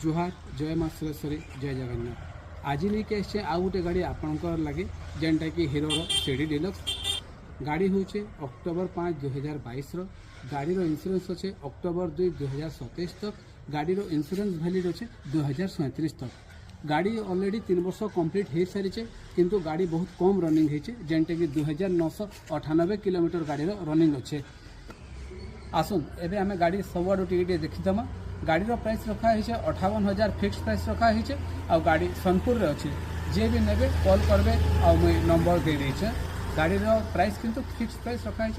जुहार जय माँ सुरेश्वरी जय जगन्नाथ। आज नहीं आसे आउ गोटे गाड़ी आपंकर लगे जेनटा कि हीरो सीडी डिलक्स गाड़ी हूँ अक्टोबर 5 2022 गाड़ीर इंश्योरेंस अच्छे अक्टोबर 2 2027 तक गाड़ीर इंश्योरेंस वैलिड अच्छे 2037 तक। गाड़ी ऑलरेडी 3 वर्ष कंप्लीट हो सारी किंतु गाड़ी बहुत कम रनिंग होती जेनटा कि 2998 किलोमीटर गाड़ीर रनिंग अच्छे। आसुन एबे आमे गाड़ी सबुआड़ टिके देखीदमा। गाड़ीर प्राइस रखा है 58,000 फिक्स प्राइस रखा है आ गाड़ी सोनपुर रे अच्छे। जे भी नेबे कॉल करबे आ मुई नंबर दे देछे। गाड़ीर प्राइस किंतु फिक्स प्राइस रखा है।